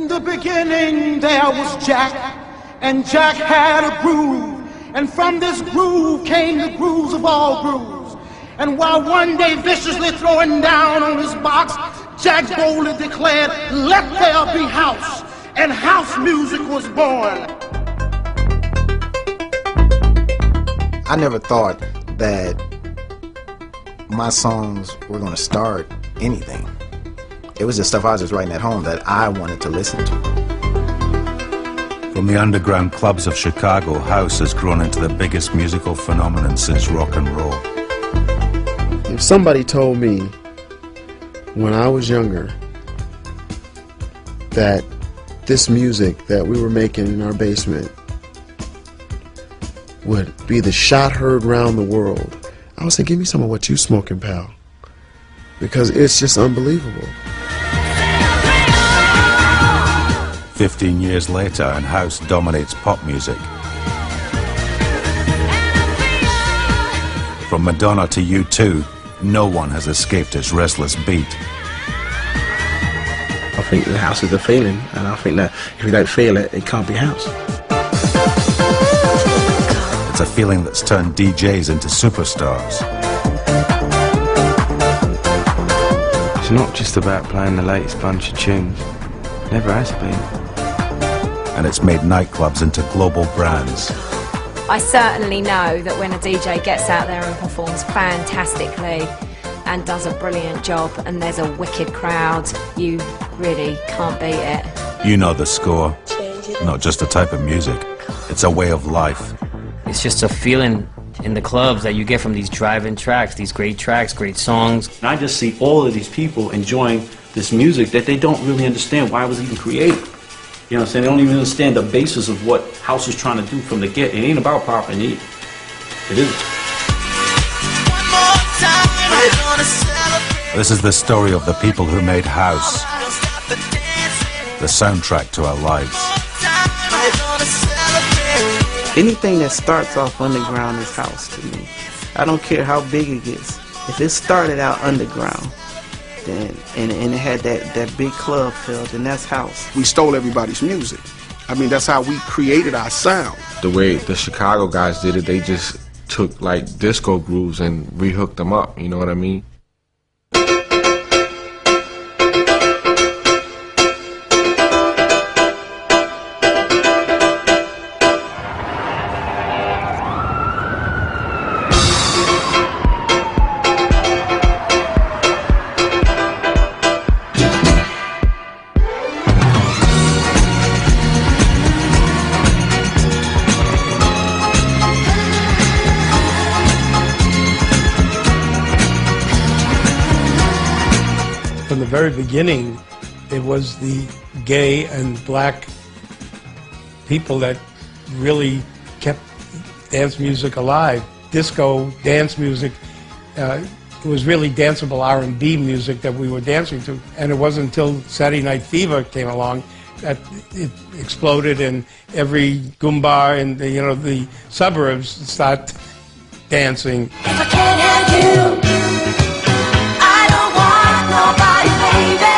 In the beginning there was Jack, and Jack had a groove, and from this groove came the grooves of all grooves. And while one day viciously throwing down on his box, Jack boldly declared, "Let there be house," and house music was born. I never thought that my songs were going to start anything. It was just stuff I was just writing at home that I wanted to listen to. From the underground clubs of Chicago, house has grown into the biggest musical phenomenon since rock and roll. If somebody told me when I was younger that this music that we were making in our basement would be the shot heard round the world, I would say, give me some of what you smoking, pal, because it's just unbelievable. 15 years later, and house dominates pop music. From Madonna to U2, no one has escaped its restless beat. I think the house is a feeling, and I think that if you don't feel it, it can't be house. It's a feeling that's turned DJs into superstars. It's not just about playing the latest bunch of tunes. Never has been. And it's made nightclubs into global brands. I certainly know that when a DJ gets out there and performs fantastically and does a brilliant job and there's a wicked crowd, you really can't beat it. You know the score, not just a type of music. It's a way of life. It's just a feeling in the clubs that you get from these drive-in tracks, these great tracks, great songs. And I just see all of these people enjoying this music that they don't really understand why it was even created. You know what I'm saying? They don't even understand the basis of what house is trying to do from the get. It ain't about popping either. It isn't. This is the story of the people who made house, the soundtrack to our lives. Anything that starts off underground is house to me. I don't care how big it gets. If it started out underground, then and it had that big club feel, then that's house. We stole everybody's music. I mean, that's how we created our sound. The way the Chicago guys did it, they just took like disco grooves and rehooked them up, you know what I mean? From the very beginning, it was the gay and black people that really kept dance music alive. Disco, dance music, it was really danceable R&B music that we were dancing to. And it wasn't until Saturday Night Fever came along that it exploded, and every goomba in the suburbs start dancing. If I can't have you, I don't want nobody, baby.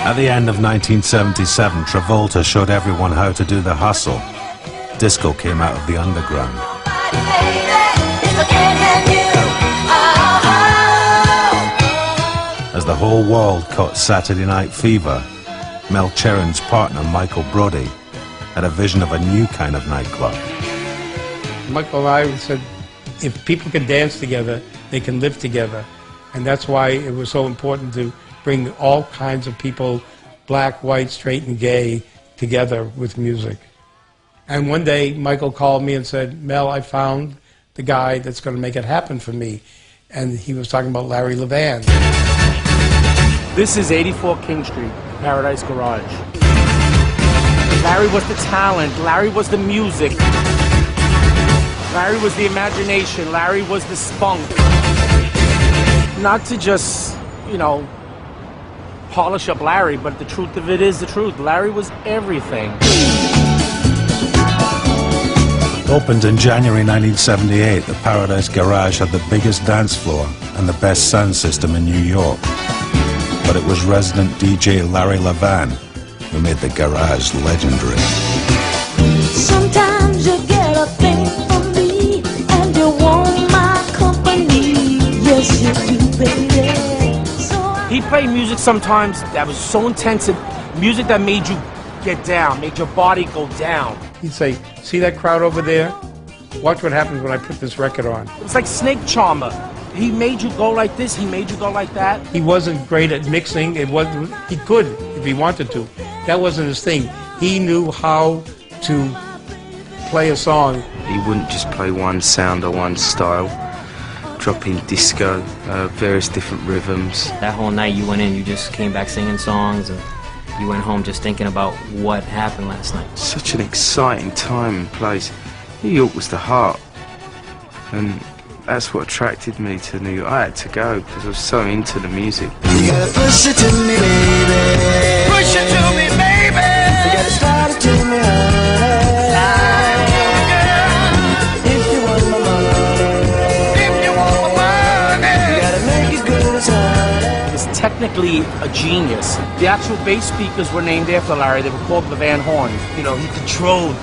At the end of 1977, Travolta showed everyone how to do the hustle. Disco came out of the underground. As the whole world caught Saturday Night Fever, Mel Cheren's partner, Michael Brody, had a vision of a new kind of nightclub. Michael and I said, if people can dance together, they can live together. And that's why it was so important to bring all kinds of people, black, white, straight, and gay, together with music. And one day, Michael called me and said, Mel, I found the guy that's going to make it happen for me. And he was talking about Larry Levan. This is 84 King Street, Paradise Garage. Larry was the talent. Larry was the music. Larry was the imagination. Larry was the spunk. Not to just, polish up Larry, but the truth of it is the truth. Larry was everything. Opened in January 1978, the Paradise Garage had the biggest dance floor and the best sound system in New York. But it was resident DJ Larry Levan who made the garage legendary. Sometimes you get a thing from me, and you want my company. Yes, you do, baby. He played music sometimes that was so intensive, music that made you get down, made your body go down. He'd say, see that crowd over there? Watch what happens when I put this record on. It's like Snake Charmer. He made you go like this, he made you go like that. He wasn't great at mixing. He could if he wanted to. That wasn't his thing. He knew how to play a song. He wouldn't just play one sound or one style, dropping disco, various different rhythms. That whole night you went in, you just came back singing songs, and you went home just thinking about what happened last night. Such an exciting time and place. New York was the heart, and that's what attracted me to New York. I had to go because I was so into the music. You gotta push it to me, baby. Push it to me, baby. You gotta start it to me, honey. If you want my money, if you want my money, you gotta make it good as honey. He's technically a genius. The actual bass speakers were named after Larry. They were called the Van Horn. You know, he controlled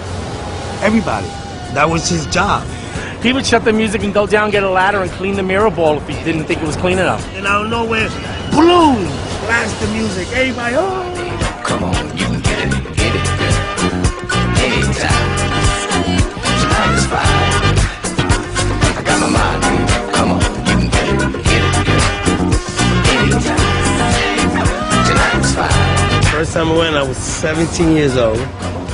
everybody. That was his job. He would shut the music and go down, get a ladder, and clean the mirror ball if he didn't think it was clean enough. And out of nowhere, boom! Blast the music. Everybody, oh! Come on, you can get it, anytime. Tonight is fine. I got my mind on you. Come on, you can get it, anytime. Tonight is fine. First time I went, I was 17 years old,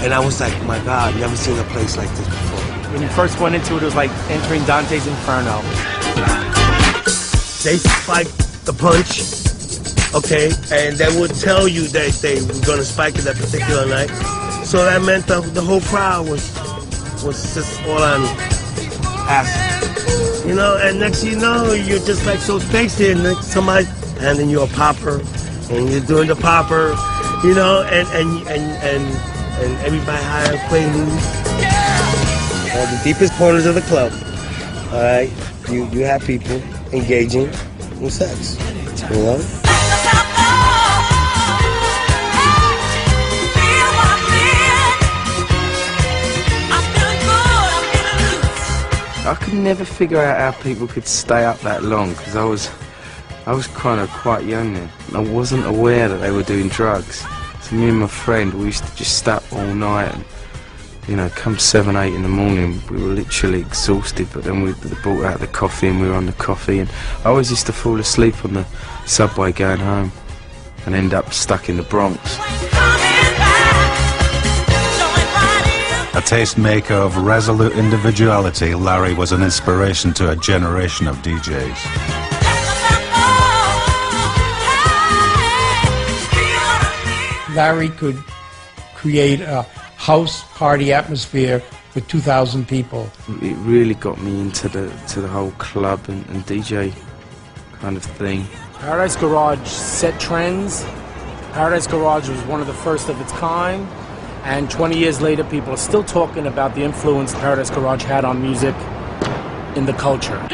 and I was like, my God, never seen a place like this before. When you first went into it, it was like entering Dante's Inferno. They spiked the punch, okay, and they would tell you that they were going to spike it that particular night. So that meant the whole crowd was just all on acid. You know, and next thing you know, you're just like so tasty, and then somebody handing you a popper, and you're doing the popper, you know, and everybody high on Quaaludes. The deepest corners of the club, all right, you have people engaging in sex, you know? I could never figure out how people could stay up that long because I was kind of quite young then. I wasn't aware that they were doing drugs. So me and my friend, we used to just stay up all night and, you know, come 7, 8 in the morning, we were literally exhausted, but then we brought out the coffee and we were on the coffee, and I always used to fall asleep on the subway going home and end up stuck in the Bronx. A tastemaker of resolute individuality, Larry was an inspiration to a generation of DJs. Larry could create a house party atmosphere with 2,000 people. It really got me into the whole club and DJ kind of thing. Paradise Garage set trends. Paradise Garage was one of the first of its kind, and 20 years later people are still talking about the influence Paradise Garage had on music in the culture.